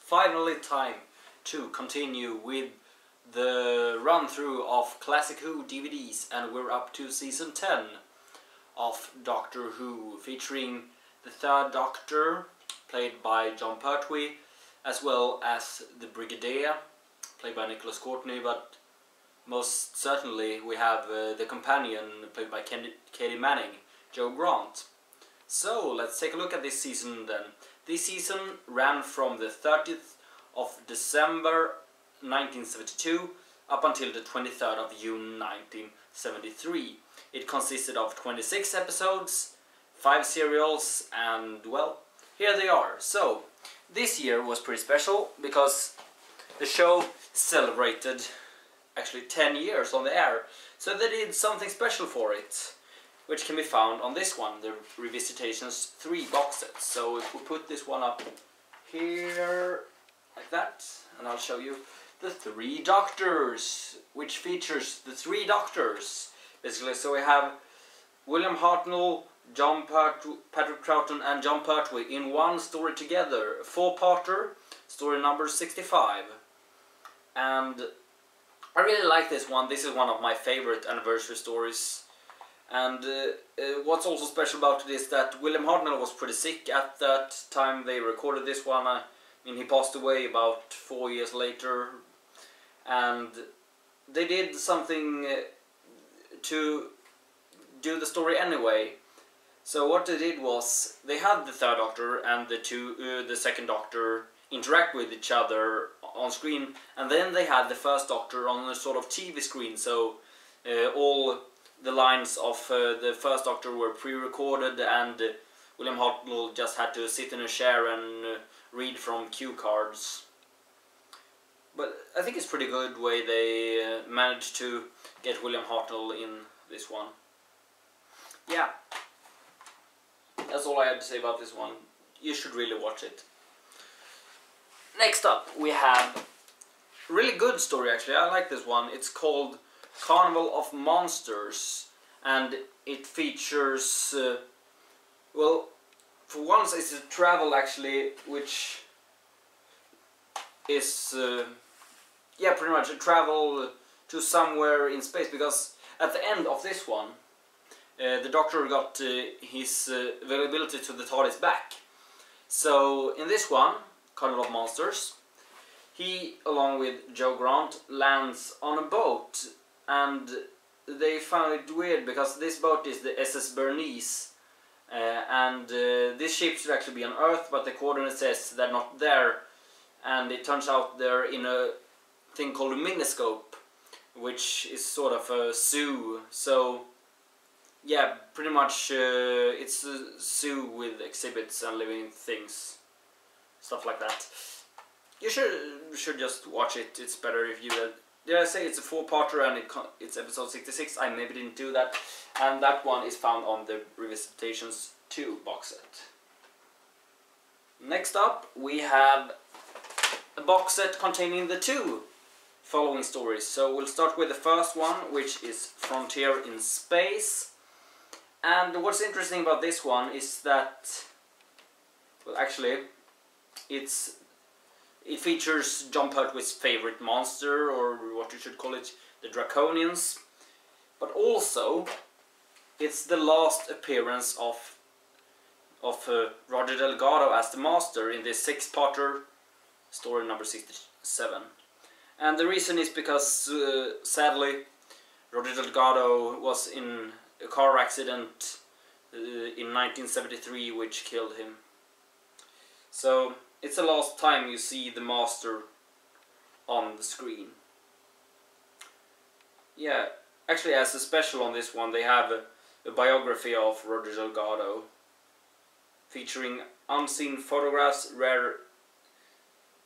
finally time to continue with the run-through of Classic Who DVDs, and we're up to season 10 of Doctor Who, featuring the third Doctor, played by Jon Pertwee, as well as the Brigadier, played by Nicholas Courtney, but most certainly we have the companion, played by Katie Manning, Joe Grant. So let's take a look at this season then. This season ran from the 30th of December 1972 up until the 23rd of June 1973. It consisted of 26 episodes, 5 serials, and well, here they are. So this year was pretty special because the show celebrated actually 10 years on the air, so they did something special for it, which can be found on this one, the Revisitations 3 box set. So if we put this one up here, like that, and I'll show you the 3 Doctors, which features the 3 Doctors, basically. So we have William Hartnell, Patrick Troughton and Jon Pertwee in one story together, a 4-parter, story number 65. And I really like this one. This is one of my favorite anniversary stories. And what's also special about it is that William Hartnell was pretty sick at that time they recorded this one. I mean, he passed away about 4 years later, and they did something to do the story anyway. So what they did was they had the third Doctor and the second Doctor interact with each other on screen, and then they had the first Doctor on a sort of TV screen. So all the lines of the first Doctor were pre-recorded, and William Hartnell just had to sit in a chair and read from cue cards. But I think it's pretty good way they managed to get William Hartnell in this one. Yeah, that's all I had to say about this one. You should really watch it. Next up we have a really good story, actually. I like this one. It's called Carnival of Monsters, and it features well, for once it's a travel, actually, which is yeah, pretty much a travel to somewhere in space, because at the end of this one the Doctor got his availability to the TARDIS back. So in this one, Carnival of Monsters, he, along with Joe Grant, lands on a boat, and they found it weird because this boat is the SS Bernice, and this ship should actually be on Earth, but the coordinates says they're not there, and it turns out they're in a thing called a miniscope, which is sort of a zoo. So yeah, pretty much it's a zoo with exhibits and living things, stuff like that. You should just watch it. It's better if you did I say it's a 4-parter, and it's episode 66? I maybe didn't do that. And that one is found on the Revisitations 2 box set. Next up we have a box set containing the 2 following stories. So we'll start with the first one, which is Frontier in Space. And what's interesting about this one is that, well, actually, it features Jon Pertwee's favorite monster, or what you should call it, the Draconians. But also, it's the last appearance of Roger Delgado as the Master in this 6-parter, story number 67. And the reason is because, sadly, Roger Delgado was in a car accident in 1973, which killed him. So it's the last time you see the Master on the screen. Yeah, actually, as a special on this one, they have a biography of Roger Delgado, featuring unseen photographs, rare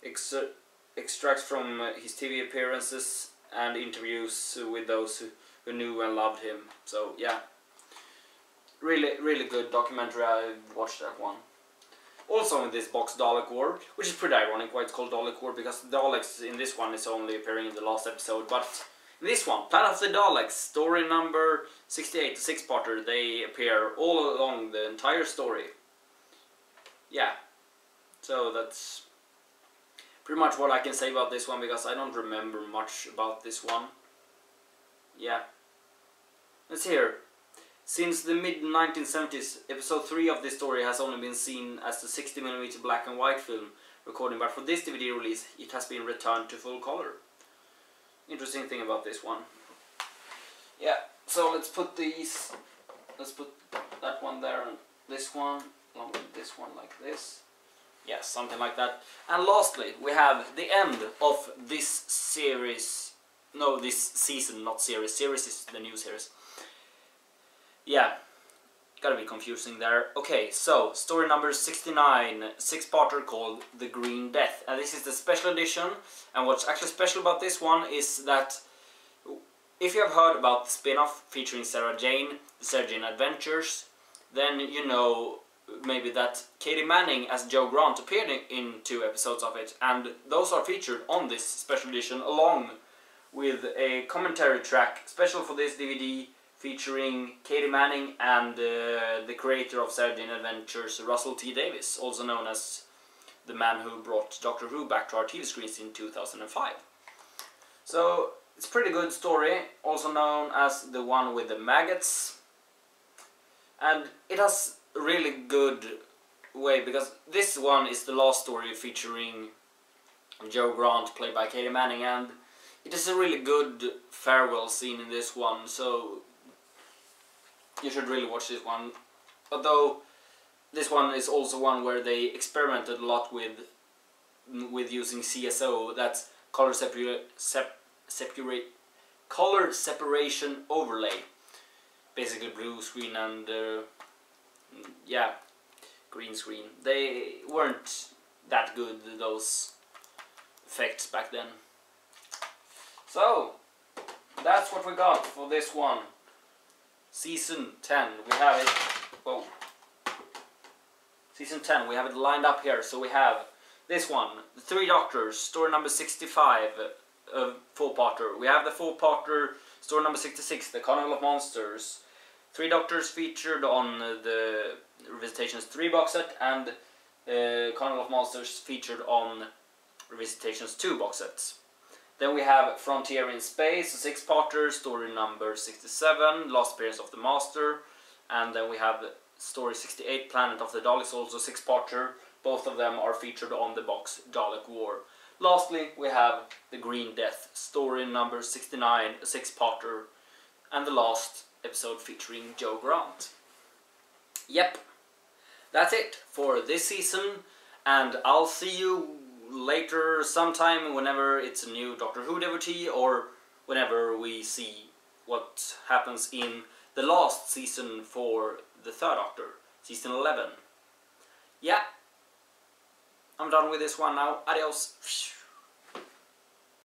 extracts from his TV appearances, and interviews with those who knew and loved him. So yeah, really good documentary. I watched that one. Also in this box, Dalek War, which is pretty ironic why it's called Dalek War, because the Daleks in this one is only appearing in the last episode, but in this one, Planet of the Daleks, story number 68, the 6-parter, they appear all along the entire story. Yeah, so that's pretty much what I can say about this one, because I don't remember much about this one. Yeah. Let's hear. Since the mid-1970s, episode 3 of this story has only been seen as the 60mm black and white film recording, but for this DVD release it has been returned to full color. Interesting thing about this one. Yeah, so let's put that one there and this one, along with this one like this. Yeah, something like that. And lastly, we have the end of this series. No, this season, not series. Series is the new series. Yeah, gotta be confusing there. Okay, so story number 69, 6-parter called The Green Death. And this is the special edition. And what's actually special about this one is that if you have heard about the spin-off featuring Sarah Jane, the Sarah Jane Adventures, then you know maybe that Katie Manning as Jo Grant appeared in 2 episodes of it, and those are featured on this special edition along with a commentary track special for this DVD featuring Katie Manning and the creator of Sarah Jane Adventures, Russell T Davies, also known as the man who brought Doctor Who back to our TV screens in 2005. So it's a pretty good story, also known as the one with the maggots, and it has a really good way, because this one is the last story featuring Jo Grant, played by Katie Manning, and it is a really good farewell scene in this one, so you should really watch this one. Although this one is also one where they experimented a lot with using CSO, that's color separation overlay. Basically blue screen and yeah, green screen. They weren't that good, those effects back then. So that's what we got for this one. Season 10, we have it. Whoa. Season 10, we have it lined up here. So we have this one, The Three Doctors, story number 65, 4-parter. We have the 4-parter, story number 66, The Carnival of Monsters. Three Doctors featured on the Revisitations 3 box set, and Carnival of Monsters featured on Revisitations 2 box sets. Then we have Frontier in Space, a 6-parter, story number 67, Last Appearance of the Master. And then we have story 68, Planet of the Daleks, also 6-parter. Both of them are featured on the box Dalek War. Lastly, we have The Green Death, story number 69, a 6-parter. And the last episode featuring Jo Grant. Yep, that's it for this season, and I'll see you later sometime whenever it's a new Doctor Who Devotee, or whenever we see what happens in the last season for the 3rd Doctor, season 11. Yeah, I'm done with this one now. Adios.